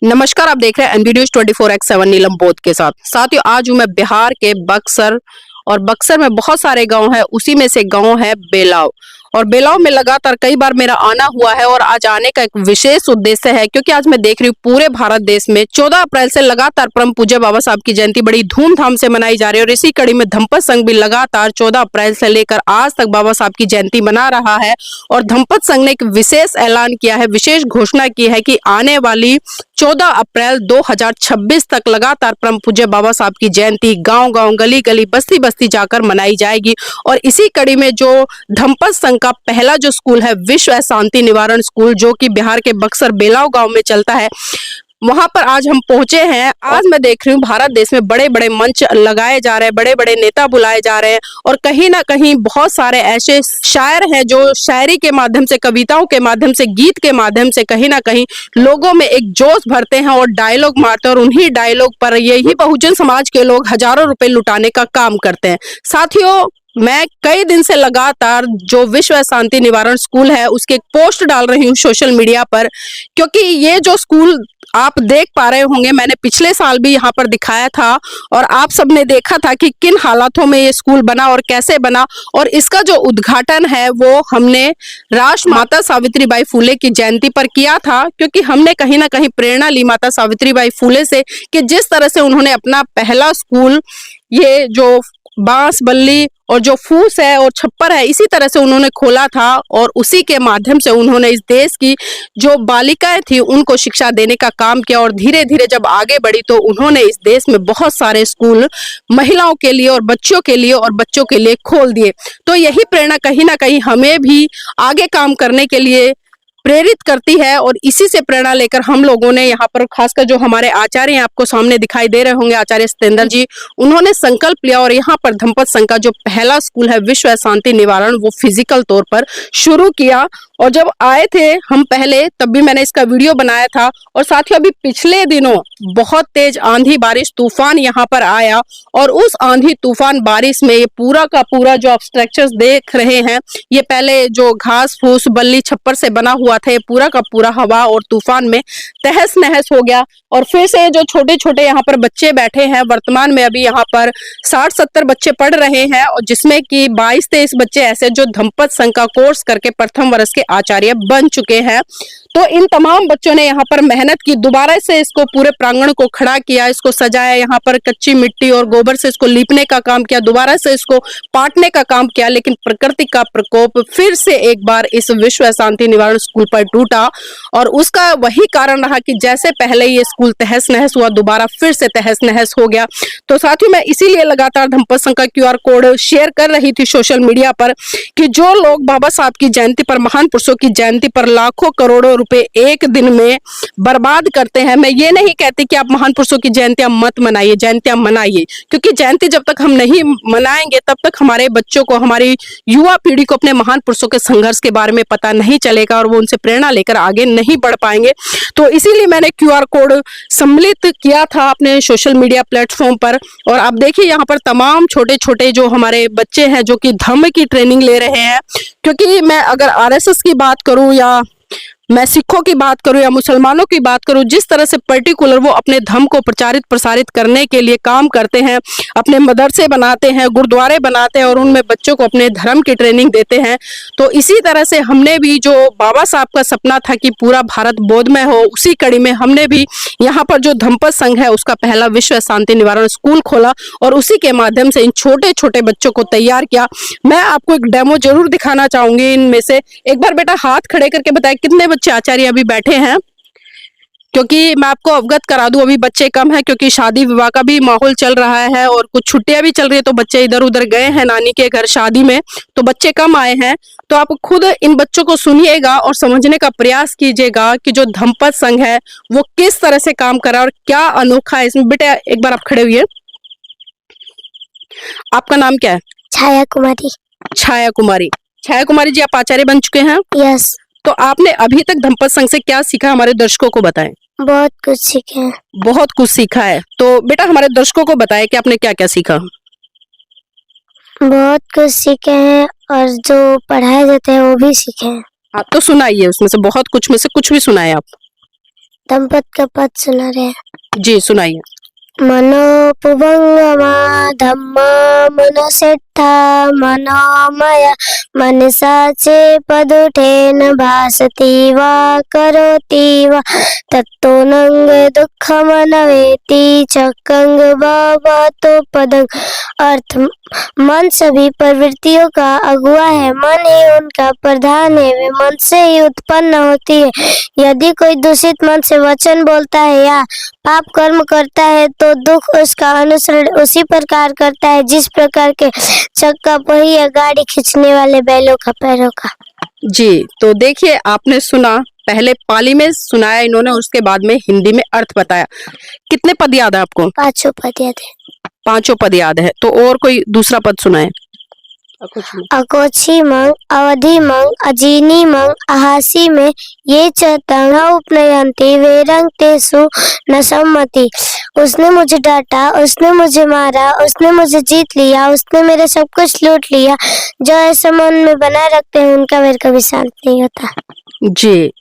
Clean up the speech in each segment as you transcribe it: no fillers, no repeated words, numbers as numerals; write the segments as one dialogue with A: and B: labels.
A: नमस्कार, आप देख रहे हैं एनबी न्यूज 24x7 नीलम बोध के साथ। साथियों, आज हूं मैं बिहार के बक्सर और बक्सर में बहुत सारे गांव हैं, उसी में से गांव है बेलाव। और बेलाव में लगातार कई बार मेरा आना हुआ है और आज आने का एक विशेष उद्देश्य है, क्योंकि आज मैं देख रही हूँ पूरे भारत देश में 14 अप्रैल से लगातार परम पूज्य बाबा साहब की जयंती बड़ी धूमधाम से मनाई जा रही है। और इसी कड़ी में धम्पत संघ भी लगातार 14 अप्रैल से लेकर आज तक बाबा साहब की जयंती मना रहा है। और धम्पत संघ ने एक विशेष ऐलान किया है, विशेष घोषणा की है कि आने वाली 14 अप्रैल 2026 तक लगातार परम पूज्य बाबा साहब की जयंती गांव गांव, गली गली, बस्ती बस्ती जाकर मनाई जाएगी। और इसी कड़ी में जो धम्पत संघ का पहला जो स्कूल है विश्व शांति निवारण स्कूल, जो कि बिहार के बक्सर बेलाव गांव में चलता है, वहां पर आज हम पहुंचे हैं। आज मैं देख रही हूँ भारत देश में बड़े बड़े मंच लगाए जा रहे हैं, बड़े बड़े नेता बुलाए जा रहे हैं और कहीं ना कहीं बहुत सारे ऐसे शायर हैं जो शायरी के माध्यम से, कविताओं के माध्यम से, गीत के माध्यम से कहीं ना कहीं लोगों में एक जोश भरते हैं और डायलॉग मारते हैं। और उन्हीं डायलॉग पर यही बहुजन समाज के लोग हजारों रुपए लुटाने का काम करते हैं। साथियों, मैं कई दिन से लगातार जो विश्व शांति निवारण स्कूल है उसके एक पोस्ट डाल रही हूँ सोशल मीडिया पर, क्योंकि ये जो स्कूल आप देख पा रहे होंगे, मैंने पिछले साल भी यहाँ पर दिखाया था और आप सबने देखा था कि किन हालातों में ये स्कूल बना और कैसे बना। और इसका जो उद्घाटन है वो हमने राष्ट्र माता सावित्रीबाई फुले की जयंती पर किया था, क्योंकि हमने कहीं ना कहीं प्रेरणा ली माता सावित्रीबाई फुले से कि जिस तरह से उन्होंने अपना पहला स्कूल, ये जो बांस बल्ली और जो फूस है और छप्पर है, इसी तरह से उन्होंने खोला था। और उसी के माध्यम से उन्होंने इस देश की जो बालिकाएं थी उनको शिक्षा देने का काम किया। और धीरे धीरे जब आगे बढ़ी तो उन्होंने इस देश में बहुत सारे स्कूल महिलाओं के लिए और बच्चों के लिए खोल दिए। तो यही प्रेरणा कहीं ना कहीं हमें भी आगे काम करने के लिए प्रेरित करती है। और इसी से प्रेरणा लेकर हम लोगों ने यहाँ पर, खासकर जो हमारे आचार्य आपको सामने दिखाई दे रहे होंगे, आचार्य सत्येंद्र जी, उन्होंने संकल्प लिया और यहाँ पर धम्पत संघ का जो पहला स्कूल है विश्व शांति निवारण, वो फिजिकल तौर पर शुरू किया। और जब आए थे हम पहले, तब भी मैंने इसका वीडियो बनाया था। और साथ ही अभी पिछले दिनों बहुत तेज आंधी बारिश तूफान यहाँ पर आया और उस आंधी तूफान बारिश में ये पूरा का पूरा जो आप स्ट्रक्चर्स देख रहे हैं, ये पहले जो घास फूस बल्ली छप्पर से बना हुआ था, ये पूरा का पूरा हवा और तूफान में तहस नहस हो गया। और फिर से जो छोटे छोटे यहाँ पर बच्चे बैठे हैं, वर्तमान में अभी यहाँ पर 60-70 बच्चे पढ़ रहे हैं, और जिसमें कि 22-23 बच्चे ऐसे जो धम्पत संघ का कोर्स करके प्रथम वर्ष के आचार्य बन चुके हैं। तो इन तमाम बच्चों ने यहाँ पर मेहनत की, दोबारा से इसको पूरे प्रांगण को खड़ा किया, इसको सजाया, यहाँ पर कच्ची मिट्टी और गोबर से इसको लीपने का काम किया, दोबारा से इसको पाटने का काम किया। लेकिन प्रकृति का प्रकोप फिर से एक बार इस विश्व शांति निवारण स्कूल पर टूटा और उसका वही कारण रहा कि जैसे पहले ये स्कूल तहस नहस हुआ, दोबारा फिर से तहस नहस हो गया। तो साथियों, मैं इसीलिए लगातार धम्पत संघ का QR कोड शेयर कर रही थी सोशल मीडिया पर कि जो लोग बाबा साहब की जयंती पर, महान पुरुषों की जयंती पर लाखों करोड़ों रुपए एक दिन में बर्बाद करते हैं। मैं ये नहीं कहती कि आप महान पुरुषों की जयंतियां मत मनाइए, जयंतियां मनाइए, क्योंकि जयंती जब तक हम नहीं मनाएंगे तब तक हमारे बच्चों को, हमारी युवा पीढ़ी को अपने महान पुरुषों के संघर्ष के बारे में पता नहीं चलेगा और वो उनसे प्रेरणा लेकर आगे नहीं बढ़ पाएंगे। तो इसीलिए मैंने QR कोड सम्मिलित किया था अपने सोशल मीडिया प्लेटफॉर्म पर। और आप देखिए यहाँ पर तमाम छोटे छोटे जो हमारे बच्चे हैं जो कि धम्म की ट्रेनिंग ले रहे हैं, क्योंकि मैं अगर RSS की बात करूं या मैं सिखों की बात करूं या मुसलमानों की बात करूं, जिस तरह से पर्टिकुलर वो अपने धर्म को प्रचारित प्रसारित करने के लिए काम करते हैं, अपने मदरसे बनाते हैं, गुरुद्वारे बनाते हैं और उनमें बच्चों को अपने धर्म की ट्रेनिंग देते हैं। तो इसी तरह से हमने भी, जो बाबा साहब का सपना था कि पूरा भारत बौद्धमय हो, उसी कड़ी में हमने भी यहाँ पर जो धम्पत संघ है उसका पहला विश्व शांति निवारण स्कूल खोला और उसी के माध्यम से इन छोटे छोटे बच्चों को तैयार किया। मैं आपको एक डेमो जरूर दिखाना चाहूंगी इनमें से। एक बार बेटा हाथ खड़े करके बताए कितने बच्चे आचार्य अभी बैठे हैं, क्योंकि मैं आपको अवगत करा दूं अभी बच्चे कम हैं, क्योंकि शादी विवाह का भी माहौल चल रहा है और कुछ छुट्टियां भी चल रही है, तो बच्चे इधर उधर गए हैं नानी के घर शादी में, तो बच्चे कम आए हैं। तो आप खुद इन बच्चों को सुनिएगा और समझने का प्रयास कीजिएगा कि जो धम्पत संघ है वो किस तरह से काम कर रहा है और क्या अनोखा है इसमें। बेटा एक बार आप खड़े हुए, आपका नाम क्या है?
B: छाया कुमारी।
A: छाया कुमारी। छाया कुमारी जी, आप आचार्य बन चुके हैं?
B: यस।
A: तो आपने अभी तक धम्पत संघ से क्या सीखा, हमारे दर्शकों को बताएं।
B: बहुत कुछ सीखे हैं।
A: बहुत कुछ सीखा है, तो बेटा हमारे दर्शकों को बताएं कि आपने क्या क्या सीखा।
B: बहुत कुछ सीखे हैं और जो पढ़ाए जाते हैं वो भी सीखे हैं।
A: आप तो सुनाइए, उसमें से बहुत कुछ में से कुछ भी सुनाए आप।
B: दंपत का पद सुना रहे हैं।
A: जी सुनाइए।
B: मनोपुभंगमा धम्मा मनसेट्ठा मनोमय मनसा चे पदुठेन भासति वा करोति वा तत्तो नंग दुःखमनवेति चक्कंग भवतो पदंग। अर्थ, मन सभी प्रवृत्तियों का अगुआ है, मन ही उनका प्रधान है, वे मन से ही उत्पन्न होती है। यदि कोई दूषित मन से वचन बोलता है या पाप कर्म करता है तो दुख उसका अनुसरण उसी प्रकार करता है जिस प्रकार के चक्का पहिया गाड़ी खींचने वाले बैलों का पैरों का।
A: जी तो देखिए, आपने सुना, पहले पाली में सुनाया इन्होंने और उसके बाद में हिंदी में अर्थ बताया। कितने पद याद है आपको?
B: 5 पद याद है।
A: 5 पद याद है। तो और कोई दूसरा पद सुनाए।
B: अकोछी मंग अवधि मंग अजीनी मंग अहासी में ये चतंग उपनयंती वेरंग तेसु न सम्मति। उसने मुझे डांटा, उसने मुझे मारा, उसने मुझे जीत लिया, उसने मेरा सब कुछ लूट लिया। जो ऐसा मन में बनाए रखते हैं उनका वेर कभी शांत नहीं होता।
A: जी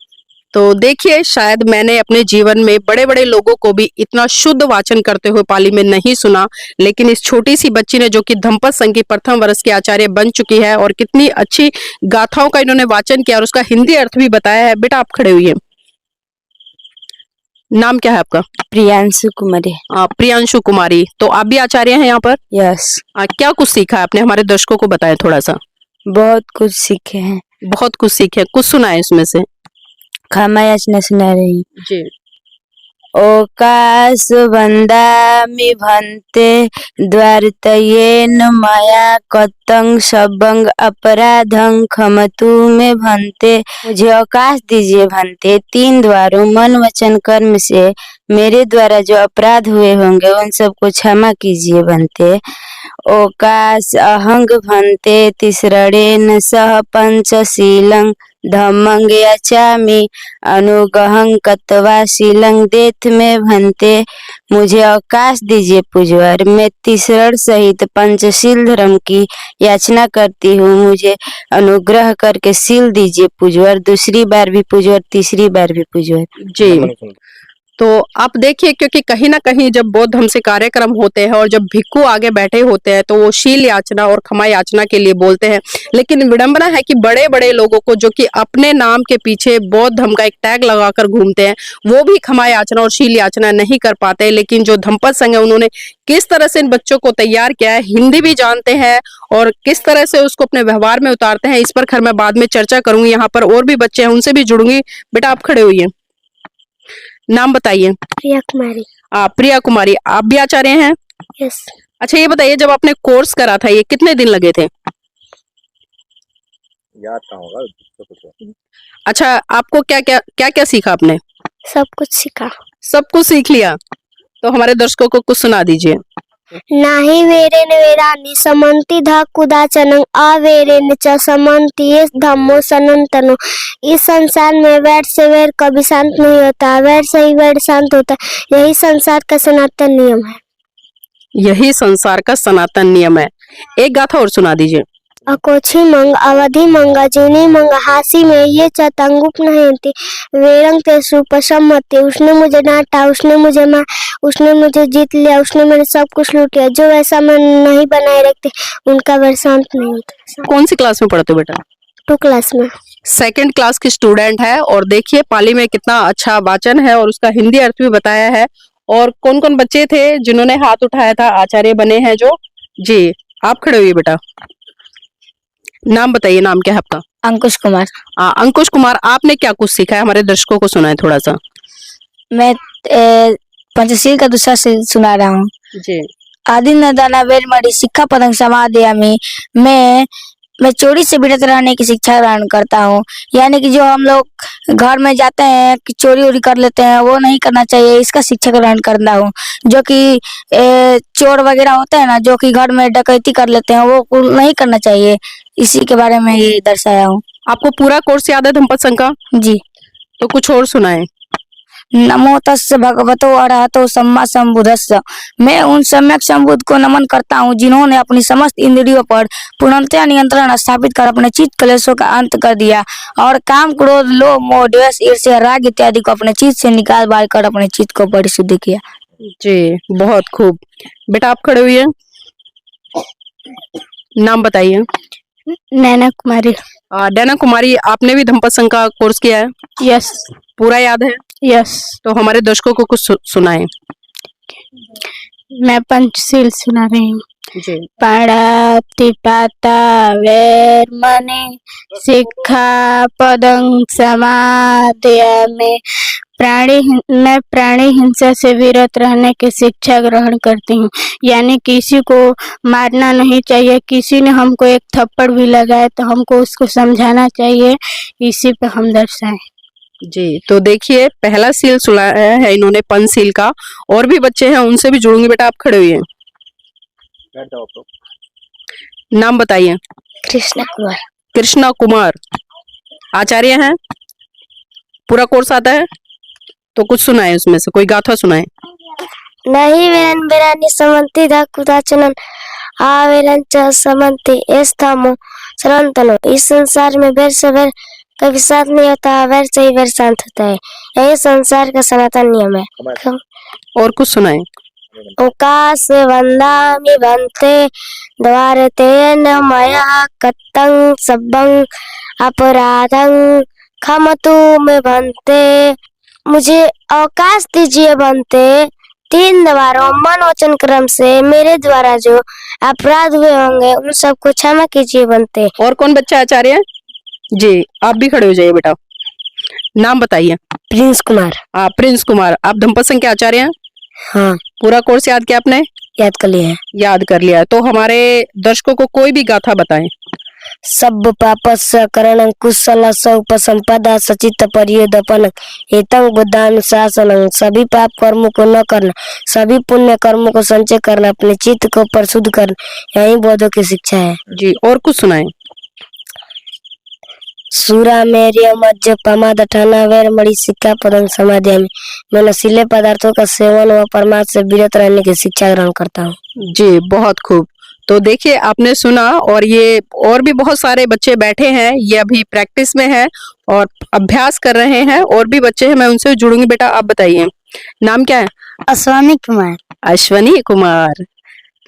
A: तो देखिए, शायद मैंने अपने जीवन में बड़े बड़े लोगों को भी इतना शुद्ध वाचन करते हुए पाली में नहीं सुना, लेकिन इस छोटी सी बच्ची ने, जो कि धम्पत संघ की प्रथम वर्ष की आचार्य बन चुकी है और कितनी अच्छी गाथाओं का इन्होंने वाचन किया और उसका हिंदी अर्थ भी बताया है। बेटा आप खड़े हुए, नाम क्या है आपका?
C: प्रियांशु कुमारी।
A: प्रियांशु कुमारी। तो आप भी आचार्य हैं यहाँ पर?
C: यस।
A: क्या कुछ सीखा है आपने? हमारे दर्शकों को बताएं थोड़ा सा।
C: बहुत कुछ सीखे हैं।
A: बहुत कुछ सीखे, कुछ सुनाए इसमें से।
C: क्षमा याचना सुना रही।
A: जी।
C: ओकाश वंदामि भन्ते द्वारतयेन मया कतं सबंग अपराधं क्षमतु में भन्ते। मुझे अवकाश दीजिए भन्ते, 3 द्वारों मन वचन कर्म से मेरे द्वारा जो अपराध हुए होंगे उन सबको क्षमा कीजिए भन्ते। ओकाश अहंग भन्ते तिसरणेन सह पंचशीलं धम्मंग याचामि अनुगहं कत्वा शीलं देथ में भन्ते। मुझे अवकाश दीजिए पूज्यवर, मैं तीसरण सहित पंचशील धर्म की याचना करती हूँ। मुझे अनुग्रह करके शील दीजिए पूज्यवर। दूसरी बार भी पूज्यवर, तीसरी बार भी पूज्यवर।
A: जी तो आप देखिए, क्योंकि कहीं ना कहीं जब बौद्ध धर्म से कार्यक्रम होते हैं और जब भिक्खु आगे बैठे होते हैं तो वो शील याचना और क्षमा याचना के लिए बोलते हैं, लेकिन विडंबना है कि बड़े बड़े लोगों को जो कि अपने नाम के पीछे बौद्ध धर्म का एक टैग लगाकर घूमते हैं, वो भी क्षमा याचना और शील याचना नहीं कर पाते। लेकिन जो धम्पत संघ है उन्होंने किस तरह से इन बच्चों को तैयार किया है, हिंदी भी जानते हैं और किस तरह से उसको अपने व्यवहार में उतारते हैं, इस पर खैर मैं बाद में चर्चा करूंगी। यहाँ पर और भी बच्चे हैं, उनसे भी जुड़ूंगी। बेटा आप खड़े हुई, नाम बताइए।
B: प्रिया कुमारी।
A: प्रिया कुमारी, आप भी आचार्य हैं?
B: यस।
A: अच्छा ये बताइए, जब आपने कोर्स करा था ये कितने दिन लगे थे?
D: याद कहाँ होगा।
A: अच्छा, आपको क्या क्या सीखा आपने?
B: सब कुछ सीखा।
A: सब कुछ सीख लिया। तो हमारे दर्शकों को कुछ सुना दीजिए।
B: नाही वेरेन वेरानि समन्ति धा कुदाचनं अवेरेन च समन्ति ये धम्मो सनातनो। इस संसार में वैर से वैर कभी शांत नहीं होता, वैर से ही वैर शांत होता है। यही संसार का सनातन नियम है।
A: यही संसार का सनातन नियम है। एक गाथा और सुना दीजिए।
B: अकोछी मंग अवधि मंग अजीनी मंग हासी में ये चतंगुप नहंती वेरंग तेसु पसम्मति। उसने मुझे डांटा, उसने मुझे मार, उसने मुझे जीत लिया, उसने मेरे सब कुछ लूट लिया। जो ऐसा मन नहीं बनाए रखते उनका वर शांत नहीं होता।
A: कौन सी क्लास में पढ़ते हो बेटा?
B: 2 क्लास में।
A: 2nd क्लास की स्टूडेंट है और देखिए पाली में कितना अच्छा वाचन है और उसका हिंदी अर्थ भी बताया है। और कौन कौन बच्चे थे जिन्होंने हाथ उठाया था, आचार्य बने हैं जो? जी आप खड़े हुए बेटा, नाम बताइए। नाम क्या है आपका?
C: अंकुश कुमार।
A: अंकुश कुमार, आपने क्या कुछ सीखा है? हमारे दर्शकों को सुनाए थोड़ा सा।
C: मैं पंचशील का दूसरा शील सुना रहा हूँ।
A: जी।
C: आदि न दाना वेर मणि शिक्षा पदंग समादयामि। मैं चोरी से विरत रहने की शिक्षा ग्रहण करता हूँ। यानी कि जो हम लोग घर में जाते हैं कि चोरी वोरी कर लेते हैं, वो नहीं करना चाहिए, इसका शिक्षा ग्रहण करता हूँ। जो कि चोर वगैरह होते हैं ना, जो कि घर में डकैती कर लेते हैं, वो नहीं करना चाहिए। इसी के बारे में ये दर्शाया हूँ।
A: आपको पूरा कोर्स याद है धम्पत संघ का?
C: जी।
A: तो कुछ और सुनाए।
C: नमो तस्य भगवतो अरहतो सम्मा संबुद्धस्स। मैं उन सम्यक संबुद्ध को नमन करता हूँ जिन्होंने अपनी समस्त इंद्रियों पर पूर्णतया नियंत्रण स्थापित कर अपने चित्त क्लेशों का अंत कर दिया और काम क्रोध लोभ मोह द्वेष ईर्ष्या राग इत्यादि को अपने चित्त से निकाल बाल कर अपने चित्त को परिशुद्ध किया।
A: जी बहुत खूब। बेटा आप खड़े हुए, नाम बताइए।
B: नैना कुमारी।
A: डैना कुमारी, आपने भी धम्पत संघ का कोर्स किया है?
B: यस।
A: पूरा याद है?
B: यस।
A: तो हमारे दर्शकों को कुछ सुनाएं।
B: मैं पंचशील सुना रही हूँ।
A: जी।
B: पाणातिपाता वैरमणि सिक्खापदं समादयामि। मैं प्राणी हिंसा से विरत रहने की शिक्षा ग्रहण करती हूँ। यानी किसी को मारना नहीं चाहिए। किसी ने हमको एक थप्पड़ भी लगाए तो हमको उसको समझाना चाहिए। इसी पे हम दर्शाएं।
A: जी तो देखिए पहला सील सुनाया है इन्होंने पंचशील का, और भी बच्चे हैं उनसे भी जुड़ूंगी। बेटा आप खड़े हुए,
D: बैठ जाओ तो।
A: नाम बताइए।
B: कृष्णा कुमार।
A: कृष्णा कुमार आचार्य हैं, पूरा कोर्स आता है? तो कुछ सुनाए, उसमें से कोई गाथा सुनाए।
B: नहीं वेरन बेरानी समंती धाकुदाचनन आवेरन च समंती एस्थामो सरंतनो। इस संसार में वैर से वैर कभी साथ नहीं होता, वैर से ही वैर शांत होता है। यही संसार का सनातन नियम है।
A: और कुछ सुनाए।
B: ओकाश वंदामि भन्ते द्वारतेन मया कत्तं सब्बं अपराधं क्षमतु मे भन्ते। मुझे अवकाश दीजिए बनते। 3 बारों मन वचन क्रम से मेरे द्वारा जो अपराध हुए होंगे उन सबको क्षमा कीजिए बनते।
A: और कौन बच्चा आचार्य है? जी आप भी खड़े हो जाइए। बेटा नाम बताइए।
B: प्रिंस कुमार।
A: प्रिंस कुमार, आप धम्पत संघ के आचार्य हैं?
B: हाँ।
A: पूरा कोर्स याद किया आपने?
B: याद कर लिया है।
A: याद कर लिया है। तो हमारे दर्शकों को कोई भी गाथा बताएं।
B: सब पापस्य करणं कुशल उपसंपदा सचित परियोदपन एतं बुद्धानुशासनं। सभी पाप कर्मों को न करना, सभी पुण्य कर्मों को संचय करना, अपने चित्त को परिशुद्ध करना, यही बौद्धों की शिक्षा है।
A: जी और कुछ सुनाएं।
B: सूरा मेरिय मज्ज पमाद ठाना वैर मणि सिक्का पदं समाध्यामि। मैं नशीले पदार्थों का सेवन व परमार्थ से विरत रहने की शिक्षा ग्रहण करता हूँ।
A: जी बहुत खूब। तो देखिए आपने सुना, और ये और भी बहुत सारे बच्चे बैठे हैं, ये अभी प्रैक्टिस में है और अभ्यास कर रहे हैं। और भी बच्चे हैं, मैं उनसे जुड़ूंगी। बेटा आप बताइए, नाम क्या है?
B: अश्वनी कुमार।
A: अश्वनी कुमार,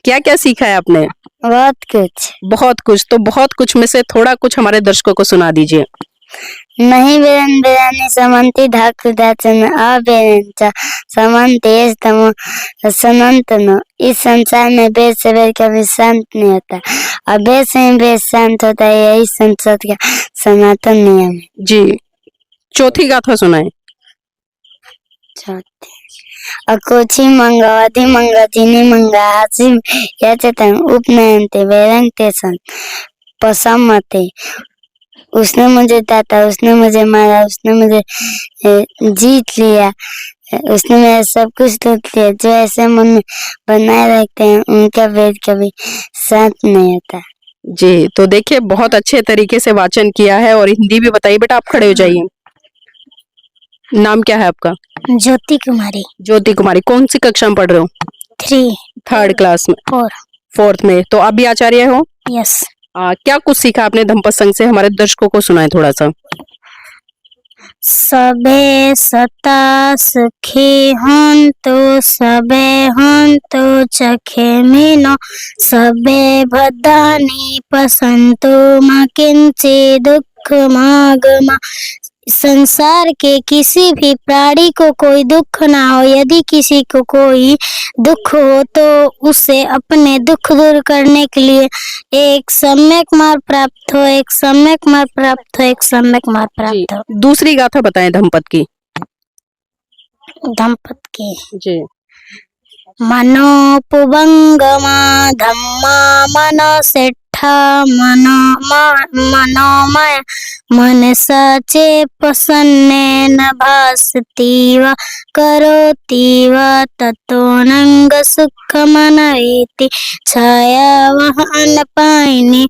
A: क्या क्या सीखा है आपने?
B: बहुत कुछ।
A: बहुत कुछ। तो बहुत कुछ में से थोड़ा कुछ हमारे दर्शकों को सुना दीजिए।
B: नहीं बेरन बेरानी समंती धाकुदाचन अबेरन च समंते स्तमो सनंतनो। इस संसार में वेद से वेद कभी शांत नहीं होता, और वेद से ही वेद शांत होता है। यही संसार का सनातन नियम है।
A: जी चौथी गाथा सुनाए।
B: अकोची मंगवती मंगतिनी मंगासी यचतन उपनयनते वेदंते सन पसमते। उसने मुझे दाता, उसने मुझे मारा, उसने मुझे जीत लिया, उसने मेरा सब कुछ लूट लिया। जो ऐसे मन में बनाए रखते हैं उनका वेद कभी शांत नहीं होता।
A: जी तो देखिए बहुत अच्छे तरीके से वाचन किया है, और हिंदी भी बताइए। बेटा आप खड़े हो जाइए। नाम क्या है आपका?
B: ज्योति कुमारी।
A: ज्योति कुमारी, कौन सी कक्षा में पढ़ रहे हो? 3rd क्लास में। 4th में। तो आप भी आचार्य हो?
B: यस।
A: क्या कुछ सीखा आपने धम्पत संघ से? हमारे दर्शकों को सुनाए थोड़ा सा।
B: सबे सता सुखी हंतो, सबे हंतो चखे मीनो, सबे भद्रानि पसंतो मा किंचित दुख मागमा। संसार के किसी भी प्राणी को कोई दुख ना हो। यदि किसी को कोई दुख हो तो उसे अपने दुख दूर करने के लिए एक सम्यक मार्ग प्राप्त हो, एक सम्यक मार्ग प्राप्त हो, एक सम्यक मार्ग प्राप्त हो।
A: दूसरी गाथा बताएं धम्पत की।
B: धम्पत की।
A: जी।
B: मनोपुबंगमा धम्मा मनोसेठा मनोमय मनसा चे प्रसन्नेन भासति वा करोति वा ततोऽनंग सुखमनवेति। छायावहन पायिनी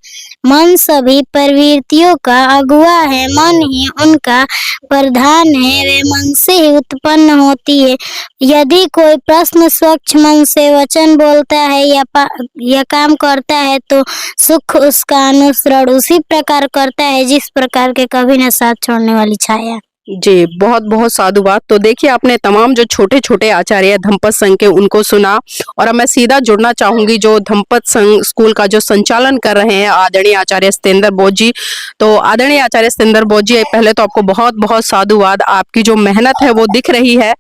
B: मन सभी प्रवृत्तियों का अगुआ है, मन ही उनका प्रधान है, वे मन से ही उत्पन्न होती है। यदि कोई प्रश्न स्वच्छ मन से वचन बोलता है या काम करता है तो सुख उसका अनुसरण उसी प्रकार करता है जिस प्रकार के कभी न साथ छोड़ने वाली छाया।
A: जी, बहुत बहुत साधुवाद। तो देखिए, आपने तमाम जो छोटे छोटे आचार्य धम्पत संघ के उनको सुना, और अब मैं सीधा जुड़ना चाहूंगी जो धम्पत संघ स्कूल का जो संचालन कर रहे हैं आदरणीय आचार्य सत्येंद्र बोस जी। तो आदरणीय आचार्य सत्येंद्र बोस जी, पहले तो आपको बहुत बहुत साधुवाद, आपकी जो मेहनत है वो दिख रही है।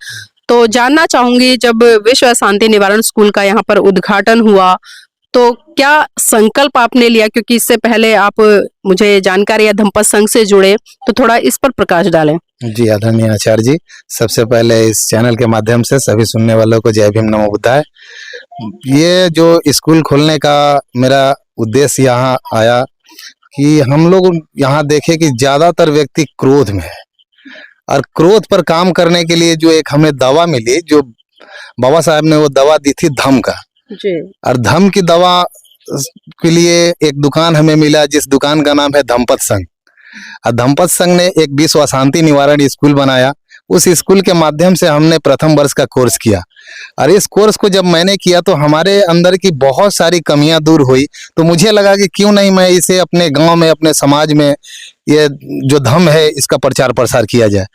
A: तो जानना चाहूंगी, जब विश्व शांति निवारण स्कूल का यहाँ पर उद्घाटन हुआ तो क्या संकल्प आपने लिया, क्योंकि इससे पहले आप मुझे जानकारी है धम्पत संघ से जुड़े, तो थोड़ा इस पर प्रकाश डालें।
E: जी, आदरणीय आचार्य जी, सबसे पहले इस चैनल के माध्यम से सभी सुनने वालों को जय भीम नमो बुद्धाय। ये जो स्कूल खोलने का मेरा उद्देश्य यहाँ आया कि हम लोग यहाँ देखे कि ज्यादातर व्यक्ति क्रोध में है, और क्रोध पर काम करने के लिए जो एक हमें दवा मिली, जो बाबा साहब ने वो दवा दी थी धम का,
A: जी,
E: और धम की दवा के लिए एक दुकान हमें मिला जिस दुकान का नाम है धम्पत संघ। और धम्पत संघ ने एक विश्व शांति निवारण स्कूल बनाया। उस स्कूल के माध्यम से हमने प्रथम वर्ष का कोर्स किया, और इस कोर्स को जब मैंने किया तो हमारे अंदर की बहुत सारी कमियां दूर हुई। तो मुझे लगा कि क्यों नहीं मैं इसे अपने गांव में, अपने समाज में ये जो धम है इसका प्रचार प्रसार किया जाए।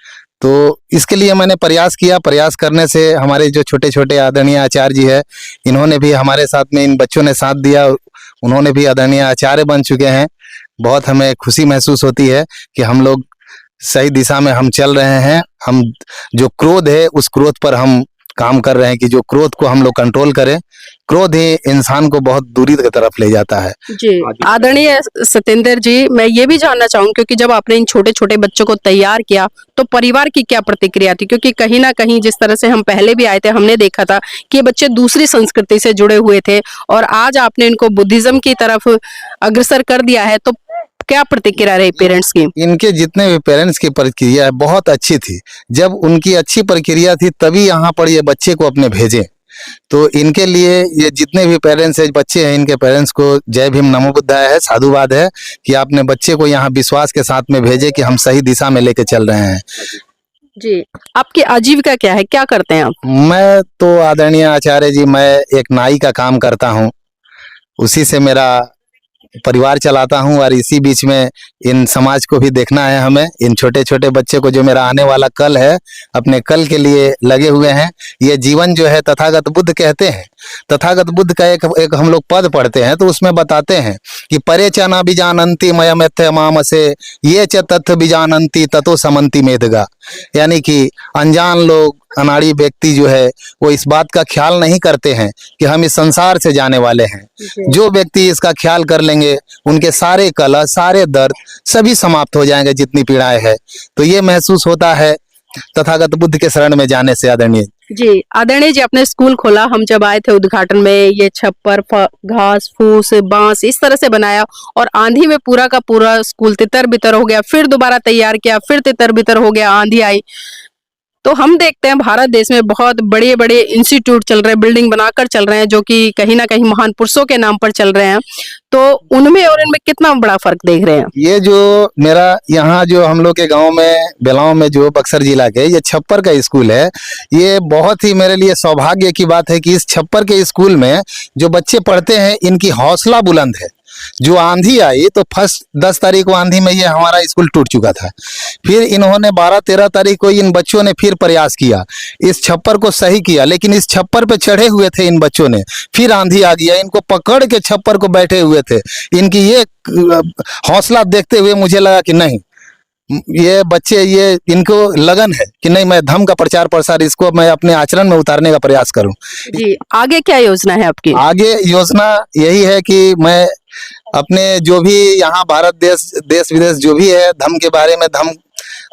E: तो इसके लिए मैंने प्रयास किया। प्रयास करने से हमारे जो छोटे छोटे आदरणीय आचार्य जी है, इन्होंने भी हमारे साथ में, इन बच्चों ने साथ दिया, उन्होंने भी आदरणीय आचार्य बन चुके हैं। बहुत हमें खुशी महसूस होती है कि हम लोग सही दिशा में हम चल रहे हैं। हम जो क्रोध है उस क्रोध पर हम काम कर रहे हैं कि जो क्रोध को हम लोग कंट्रोल करें। क्रोध ही इंसान को बहुत दूरी की तरफ ले जाता है।
A: जी, आदरणीय सत्येंद्र जी, मैं ये भी जानना चाहूंगी, क्योंकि जब आपने इन छोटे छोटे बच्चों को तैयार किया तो परिवार की क्या प्रतिक्रिया थी? क्योंकि कहीं ना कहीं जिस तरह से हम पहले भी आए थे, हमने देखा था कि ये बच्चे दूसरी संस्कृति से जुड़े हुए थे, और आज आपने इनको बुद्धिज्म की तरफ अग्रसर कर दिया है। तो क्या प्रतिक्रिया रही पेरेंट्स की?
E: इनके जितने भी पेरेंट्स की प्रक्रिया है बहुत अच्छी थी। जब उनकी अच्छी प्रक्रिया थी तभी यहाँ पर ये बच्चे को अपने भेजे। तो इनके लिए ये जितने भी पेरेंट्स है, बच्चे हैं, इनके पेरेंट्स को जय भीम नमो बुद्धाय है, साधुवाद है कि आपने बच्चे को यहाँ विश्वास के साथ में भेजे कि हम सही दिशा में लेके चल रहे हैं।
A: जी, आपकी आजीविका क्या है, क्या करते हैं आप?
E: मैं तो आदरणीय आचार्य जी, मैं एक नाई का काम करता हूँ, उसी से मेरा परिवार चलाता हूँ। और इसी बीच में इन समाज को भी देखना है हमें, इन छोटे छोटे बच्चे को, जो मेरा आने वाला कल है, अपने कल के लिए लगे हुए हैं। ये जीवन जो है तथागत बुद्ध कहते हैं, तथागत बुद्ध का एक हम लोग पद पढ़ते हैं तो उसमें बताते हैं कि परे च न बीजानंती मयमेत्य माम से ये च तत्थ बीजानंती ततो समंती मेदगा। यानी कि अनजान लोग, अनाड़ी व्यक्ति जो है वो इस बात का ख्याल नहीं करते हैं कि हम इस संसार से जाने वाले हैं। जो व्यक्ति इसका ख्याल कर लेंगे उनके सारे कलह, सारे दर्द सभी समाप्त हो जाएंगे, जितनी पीड़ाएं हैं। तो ये महसूस होता है तथागत बुद्ध के शरण में जाने से। आदरणीय
A: जी, आदरणीय जी, अपने स्कूल खोला, हम जब आए थे उद्घाटन में, ये छप्पर, घास फूस, बांस इस तरह से बनाया, और आंधी में पूरा का पूरा स्कूल तितर बितर हो गया। फिर दोबारा तैयार किया, फिर तितर बितर हो गया, आंधी आई। तो हम देखते हैं भारत देश में बहुत बड़े बड़े इंस्टीट्यूट चल रहे हैं, बिल्डिंग बनाकर चल रहे हैं, जो कि कहीं ना कहीं महान पुरुषों के नाम पर चल रहे हैं। तो उनमें और इनमें कितना बड़ा फर्क देख रहे हैं?
E: ये जो मेरा यहाँ जो हम लोग के गांव में, बेलाव में, जो बक्सर जिला के ये छप्पर का स्कूल है, ये बहुत ही मेरे लिए सौभाग्य की बात है कि इस छप्पर के स्कूल में जो बच्चे पढ़ते हैं इनकी हौसला बुलंद है। जो आंधी आई तो फर्स्ट 10 तारीख को आंधी में ये हमारा स्कूल टूट चुका था। फिर इन्होंने 12-13 तारीख को इन बच्चों ने फिर प्रयास किया, इस छप्पर को सही किया, लेकिन इस छप्पर पे चढ़े हुए थे इन बच्चों ने, फिर आंधी आ गया, इनको पकड़ के छप्पर को बैठे हुए थे। इनकी ये हौसला देखते हुए मुझे लगा कि नहीं, ये बच्चे, ये इनको लगन है कि नहीं, मैं धम्म का प्रचार प्रसार इसको मैं अपने आचरण में उतारने का प्रयास करूं।
A: जी, आगे क्या योजना है आपकी?
E: आगे योजना यही है कि मैं अपने जो भी यहाँ भारत देश विदेश जो भी है, धम्म के बारे में,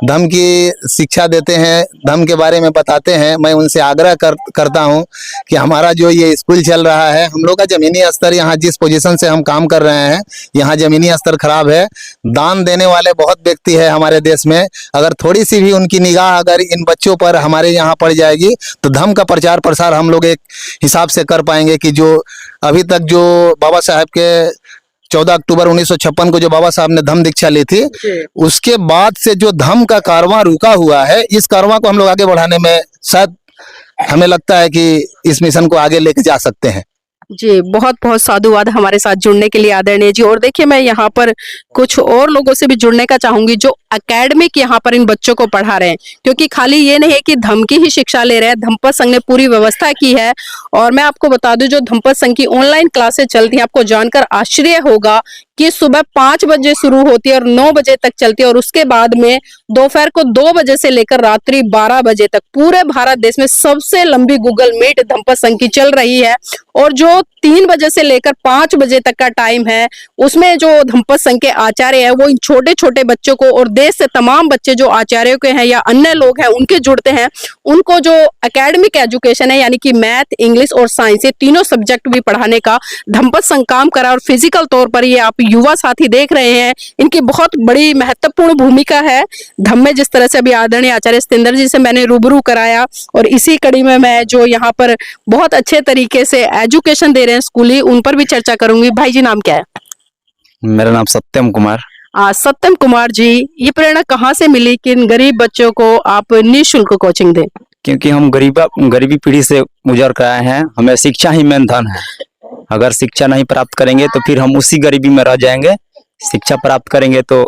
E: धम्म की शिक्षा देते हैं, धम्म के बारे में बताते हैं, मैं उनसे आग्रह करता हूँ कि हमारा जो ये स्कूल चल रहा है, हम लोग का जमीनी स्तर, यहाँ जिस पोजीशन से हम काम कर रहे हैं, यहाँ जमीनी स्तर खराब है। दान देने वाले बहुत व्यक्ति है हमारे देश में, अगर थोड़ी सी भी उनकी निगाह अगर इन बच्चों पर हमारे यहाँ पड़ जाएगी तो धम्म का प्रचार प्रसार हम लोग एक हिसाब से कर पाएंगे कि जो अभी तक जो बाबा साहब के 14 अक्टूबर 1956 को जो बाबा साहब ने धम्म दीक्षा ली थी, उसके बाद से जो धम्म का कारवां रुका हुआ है, इस कारवां को हम लोग आगे बढ़ाने में शायद हमें लगता है कि इस मिशन को आगे लेके जा सकते हैं।
A: जी, बहुत बहुत साधुवाद हमारे साथ जुड़ने के लिए आदरणीय जी। और देखिए, मैं यहाँ पर कुछ और लोगों से भी जुड़ने का चाहूंगी जो एकेडमिक यहाँ पर इन बच्चों को पढ़ा रहे हैं, क्योंकि खाली ये नहीं है कि धम्म की ही शिक्षा ले रहे हैं, धम्मपद संघ ने पूरी व्यवस्था की है। और मैं आपको बता दूं, जो धम्मपद संघ की ऑनलाइन क्लासेस चलती हैं, आपको जानकर आश्चर्य होगा कि सुबह 5 बजे शुरू होती है और 9 बजे तक चलती है, और उसके बाद में दोपहर को 2 बजे से लेकर रात्रि 12 बजे तक पूरे भारत देश में सबसे लंबी गूगल मीट धम्मपद संघ की चल रही है। और जो 3 बजे से लेकर 5 बजे तक का टाइम है, उसमें जो धम्मपद संघ के आचार्य है वो इन छोटे छोटे बच्चों को, और देश से तमाम बच्चे जो आचार्यों के हैं या अन्य लोग हैं उनके जुड़ते हैं, उनको जो एकेडमिक एजुकेशन है, यानी कि मैथ, इंग्लिश और साइंस, ये तीनों सब्जेक्ट भी पढ़ाने का धम्मपद संघ काम करा। और फिजिकल तौर पर ये आप युवा साथी देख रहे हैं, इनकी बहुत बड़ी महत्वपूर्ण भूमिका है धम्म में। जिस तरह से अभी आदरणीय आचार्य सतेंद्र जी से मैंने रूबरू कराया, और इसी कड़ी में मैं जो यहाँ पर बहुत अच्छे तरीके से एजुकेशन दे रहे हैं स्कूली, उन पर भी चर्चा करूंगी। भाई जी, नाम क्या है?
D: मेरा नाम सत्यम कुमार।
A: सत्यम कुमार जी, ये प्रेरणा कहाँ से मिली कि इन गरीब बच्चों को आप निःशुल्क कोचिंग दें?
D: क्योंकि हम गरीबी पीढ़ी से गुजर कर आए हैं, हमें शिक्षा ही मेन धन है। अगर शिक्षा नहीं प्राप्त करेंगे तो फिर हम उसी गरीबी में रह जाएंगे। शिक्षा प्राप्त करेंगे तो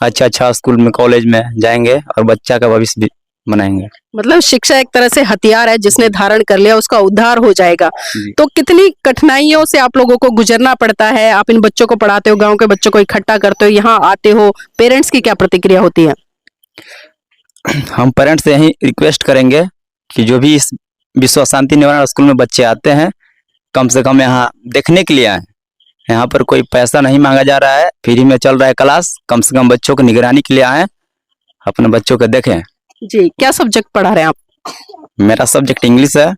D: अच्छा स्कूल में, कॉलेज में जाएंगे और बच्चा का भविष्य भी बनाएंगे।
A: मतलब शिक्षा एक तरह से हथियार है, जिसने धारण कर लिया उसका उद्धार हो जाएगा। तो कितनी कठिनाइयों से आप लोगों को गुजरना पड़ता है? आप इन बच्चों को पढ़ाते हो, गांव के बच्चों को इकट्ठा करते हो, यहाँ आते हो, पेरेंट्स की क्या प्रतिक्रिया होती है?
D: हम पेरेंट्स से यही रिक्वेस्ट करेंगे कि जो भी इस विश्व शांति निवारण स्कूल में बच्चे आते हैं, कम से कम यहाँ देखने के लिए आए। यहाँ पर कोई पैसा नहीं मांगा जा रहा है, फ्री में चल रहा है क्लास। कम से कम बच्चों की निगरानी के लिए आए, अपने बच्चों को देखें।
A: जी, क्या सब्जेक्ट पढ़ा रहे हैं आप?
D: मेरा सब्जेक्ट इंग्लिश है।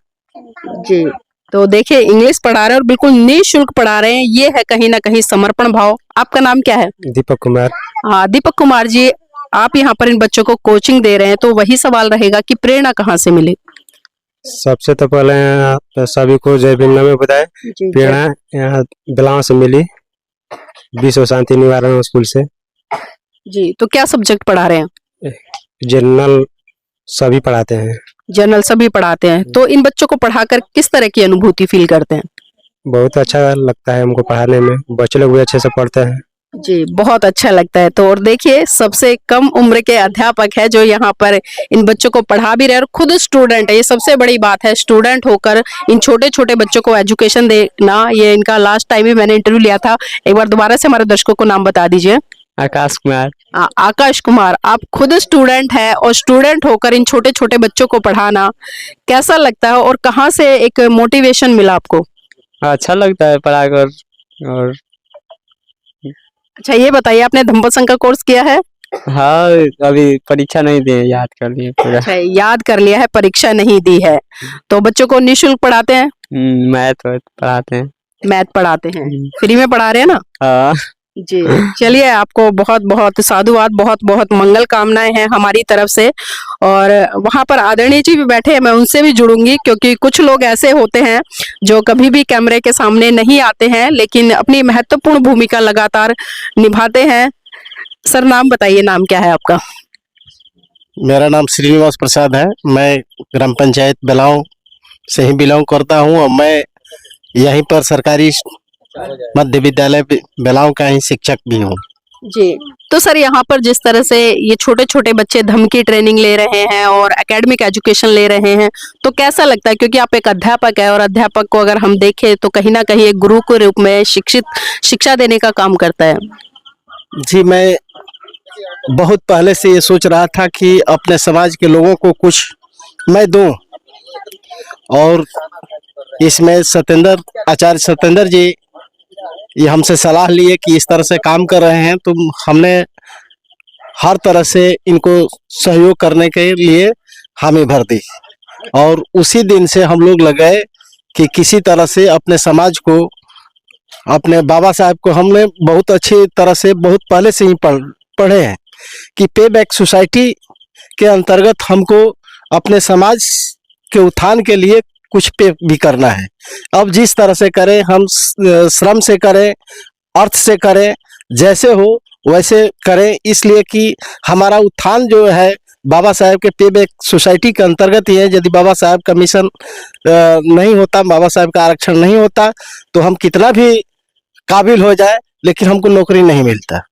A: जी, तो देखिए, इंग्लिश पढ़ा रहे हैं और बिल्कुल निःशुल्क पढ़ा रहे हैं, ये है कहीं ना कहीं समर्पण भाव। आपका नाम क्या है?
F: दीपक कुमार।
A: हाँ, दीपक कुमार जी, आप यहाँ पर इन बच्चों को कोचिंग दे रहे हैं, तो वही सवाल रहेगा कि प्रेरणा कहाँ से मिली?
F: सबसे तो पहले सभी को जय भीम में बताए। प्रेरणा यहाँ बिलाव से मिली, विश्व शांति निवारण स्कूल से।
A: जी, तो क्या सब्जेक्ट पढ़ा रहे हैं?
F: जनरल सभी पढ़ाते हैं।
A: जनरल सभी पढ़ाते हैं। तो इन बच्चों को पढ़ाकर किस तरह की अनुभूति फील करते हैं?
F: बहुत अच्छा लगता है हमको पढ़ाने में, बच्चे लोग भी अच्छे से पढ़ते हैं।
A: जी, बहुत अच्छा लगता है। तो और देखिए, सबसे कम उम्र के अध्यापक है जो यहाँ पर इन बच्चों को पढ़ा भी रहे और खुद स्टूडेंट है। ये सबसे बड़ी बात है, स्टूडेंट होकर इन छोटे छोटे बच्चों को एजुकेशन देना। ये इनका लास्ट टाइम ही मैंने इंटरव्यू लिया था। एक बार दोबारा से हमारे दर्शकों को नाम बता दीजिए।
F: आकाश कुमार।
A: आकाश कुमार, आप खुद स्टूडेंट है और स्टूडेंट होकर इन छोटे छोटे बच्चों को पढ़ाना कैसा लगता है, और कहाँ से एक मोटिवेशन मिला आपको?
F: अच्छा लगता है पढ़ाकर। और
A: अच्छा, ये बताइए, आपने धम्मपद संघ का कोर्स किया है?
F: हाँ, अभी परीक्षा नहीं दी है, याद कर लिए पूरा।
A: अच्छा, याद कर लिया है, परीक्षा नहीं दी है। तो बच्चों को निःशुल्क पढ़ाते हैं?
F: मैथ पढ़ाते हैं।
A: मैथ पढ़ाते हैं, फ्री में पढ़ा रहे हैं ना?
F: हाँ
A: जी, चलिए, आपको बहुत बहुत साधुवाद, बहुत बहुत मंगल कामनाएं हैं हमारी तरफ से। और वहां पर आदरणीय जी भी बैठे हैं, मैं उनसे भी जुड़ूंगी, क्योंकि कुछ लोग ऐसे होते हैं जो कभी भी कैमरे के सामने नहीं आते हैं, लेकिन अपनी महत्वपूर्ण भूमिका लगातार निभाते हैं। सर, नाम बताइए, नाम क्या है आपका?
G: मेरा नाम श्रीनिवास प्रसाद है। मैं ग्राम पंचायत बेलाव से ही बिलोंग करता हूँ, और मैं यहीं पर सरकारी मध्य विद्यालय बेलाव का ही शिक्षक भी हूँ।
A: जी, तो सर, यहाँ पर जिस तरह से ये छोटे छोटे बच्चे धम्म की ट्रेनिंग ले रहे हैं और एकेडमिक एजुकेशन ले रहे हैं, तो कैसा लगता है? क्योंकि आप एक अध्यापक है, और अध्यापक को अगर हम देखें तो कहीं ना कहीं एक गुरु के रूप में शिक्षा देने का काम करता है।
G: जी, मैं बहुत पहले से ये सोच रहा था कि अपने समाज के लोगों को कुछ मैं दूं, और इसमें आचार्य सतेंद्र जी ये हमसे सलाह लिए कि इस तरह से काम कर रहे हैं, तो हमने हर तरह से इनको सहयोग करने के लिए हामी भर दी। और उसी दिन से हम लोग लगे कि किसी तरह से अपने समाज को, अपने बाबा साहब को हमने बहुत अच्छी तरह से बहुत पहले से ही पढ़े हैं कि पे बैक सोसाइटी के अंतर्गत हमको अपने समाज के उत्थान के लिए कुछ पे भी करना है। अब जिस तरह से करें, हम श्रम से करें अर्थ से करें, जैसे हो वैसे करें, इसलिए कि हमारा उत्थान जो है बाबा साहेब के पे बैक सोसाइटी के अंतर्गत ही है। यदि बाबा साहेब का मिशन नहीं होता, बाबा साहेब का आरक्षण नहीं होता, तो हम कितना भी काबिल हो जाए लेकिन हमको नौकरी नहीं मिलता।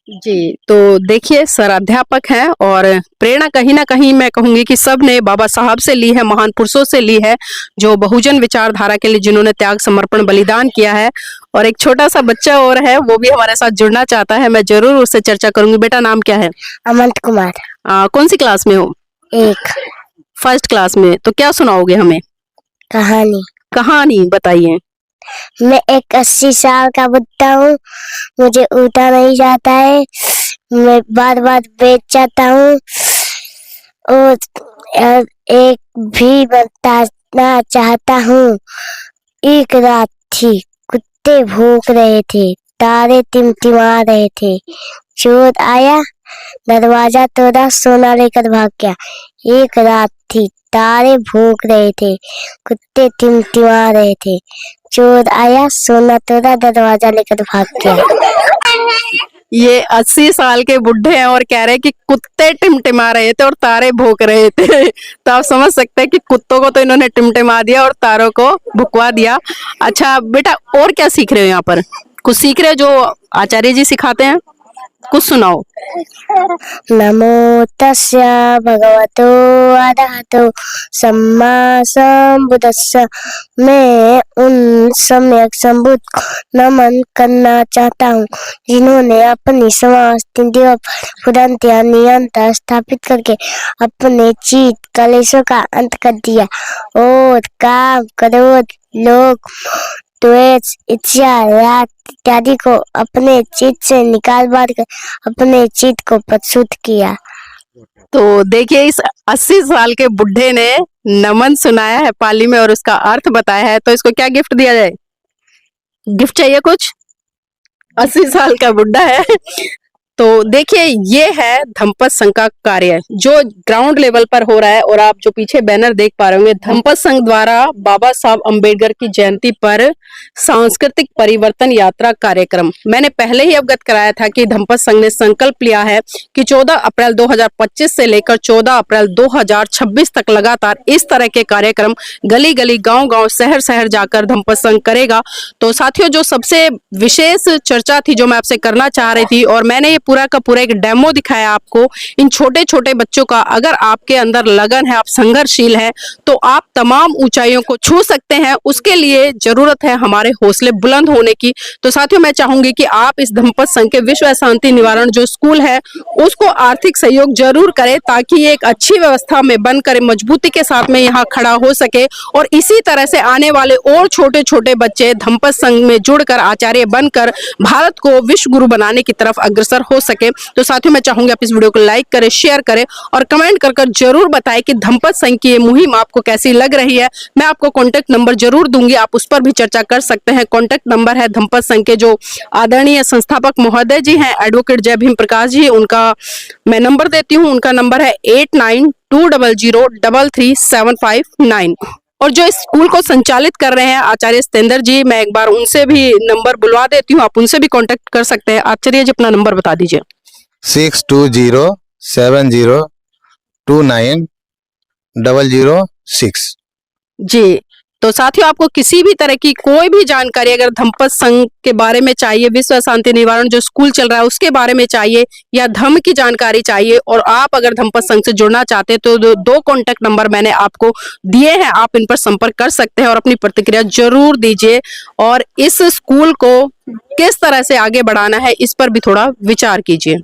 A: जी, तो देखिए सर अध्यापक हैं और प्रेरणा कहीं ना कहीं मैं कहूंगी कि सब ने बाबा साहब से ली है, महान पुरुषों से ली है, जो बहुजन विचारधारा के लिए जिन्होंने त्याग समर्पण बलिदान किया है। और एक छोटा सा बच्चा और है, वो भी हमारे साथ जुड़ना चाहता है, मैं जरूर उससे चर्चा करूंगी। बेटा नाम क्या है?
B: अमंत कुमार।
A: कौन सी क्लास में हो?
B: 1
A: फर्स्ट क्लास में। तो क्या सुनाओगे हमें?
B: कहानी।
A: कहानी बताइए।
B: मैं एक 80 साल का बुड्ढा हूँ, मुझे उठा नहीं जाता है, मैं बार बार बैठ जाता हूँ और एक भी बताना चाहता हूँ। एक रात थी, कुत्ते भौंक रहे थे, तारे टिमटिमा रहे थे, चोर आया, दरवाजा तोड़ा, सोना लेकर भाग गया। एक रात थी, तारे भौंक रहे थे, कुत्ते टिमटिमा रहे थे, चोर आया, सोना तोड़ा, दरवाजा लेकर भाग गया।
A: ये 80 साल के बुढ़े हैं और कह रहे हैं कि कुत्ते टिमटिमा रहे थे और तारे भौंक रहे थे। तो आप समझ सकते हैं कि कुत्तों को तो इन्होंने टिमटिमा दिया और तारों को भुकवा दिया। अच्छा बेटा, और क्या सीख रहे हो यहाँ पर? कुछ सीख रहे हो जो आचार्य जी सिखाते हैं? कुछ सुनाओ।
B: नमो तस्य भगवतो अरहतो सम्मा संबुद्धस्स। मैं उन सम्यक संबुद्ध को नमन करना चाहता हूँ जिन्होंने अपनी समस्त इंद्रियों पर तुरंत नियंत्रण स्थापित करके अपने चित्त कलेशों का अंत कर दिया और काम, क्रोध, लोभ, द्वेष, इच्छा, राग इत्यादि को अपने चित्त से निकाल बार कर अपने चित्त को प्रशुद्ध किया।
A: तो देखिए इस 80 साल के बुढ़े ने नमन सुनाया है पाली में और उसका अर्थ बताया है। तो इसको क्या गिफ्ट दिया जाए? गिफ्ट चाहिए कुछ? 80 साल का बुढ़ा है। तो देखिए ये है धम्पत संघ का कार्य जो ग्राउंड लेवल पर हो रहा है। और आप जो पीछे बैनर देख पा रहे होंगे, धम्पत संघ द्वारा बाबा साहब अम्बेडकर की जयंती पर सांस्कृतिक परिवर्तन यात्रा कार्यक्रम। मैंने पहले ही अवगत कराया था कि धम्पत संघ ने संकल्प लिया है कि 14 अप्रैल 2025 से लेकर 14 अप्रैल 2026 तक लगातार इस तरह के कार्यक्रम गली गली, गांव गांव, शहर शहर जाकर धम्पत संघ करेगा। तो साथियों, जो सबसे विशेष चर्चा थी जो मैं आपसे करना चाह रही थी, और मैंने ये पूरा का पूरा एक डेमो दिखाया आपको इन छोटे छोटे बच्चों का। अगर आपके अंदर लगन है, आप संघर्षशील हैं, तो आप तमाम ऊंचाइयों को छू सकते हैं। उसके लिए जरूरत है हमारे हौसले बुलंद होने की। तो साथियों, मैं चाहूंगी कि आप इस धम्पत संघ के विश्व शांति निवारण जो स्कूल है उसको आर्थिक सहयोग जरूर करें, ताकि एक अच्छी व्यवस्था में बनकर मजबूती के साथ में यहाँ खड़ा हो सके। और इसी तरह से आने वाले और छोटे छोटे बच्चे धम्पत संघ में जुड़कर आचार्य बनकर भारत को विश्व गुरु बनाने की तरफ अग्रसर हो सके। तो साथियों, मैं चाहूंगी आप इस वीडियो को लाइक करें, शेयर करें और कमेंट कर जरूर बताएं कि धम्पत संघ की ये मुहिम आपको कैसी लग रही है। मैं आपको कॉन्टेक्ट नंबर जरूर दूंगी, आप उस पर भी चर्चा कर सकते हैं। कॉन्टेक्ट नंबर है धम्पत संघ के जो आदरणीय संस्थापक महोदय जी हैं, एडवोकेट जय भीम प्रकाश जी, उनका मैं नंबर देती हूँ। उनका नंबर है 8920033759। और जो इस स्कूल को संचालित कर रहे हैं आचार्य सतेंद्र जी, मैं एक बार उनसे भी नंबर बुलवा देती हूँ, आप उनसे भी कांटेक्ट कर सकते हैं। आचार्य जी अपना नंबर बता दीजिए।
E: 6207029006।
A: जी, तो साथियों, आपको किसी भी तरह की कोई भी जानकारी अगर धम्पत संघ के बारे में चाहिए, विश्व शांति निवारण जो स्कूल चल रहा है उसके बारे में चाहिए, या धम्म की जानकारी चाहिए, और आप अगर धम्पत संघ से जुड़ना चाहते हैं, तो दो कॉन्टेक्ट नंबर मैंने आपको दिए हैं, आप इन पर संपर्क कर सकते हैं और अपनी प्रतिक्रिया जरूर दीजिए। और इस स्कूल को किस तरह से आगे बढ़ाना है इस पर भी थोड़ा विचार कीजिए।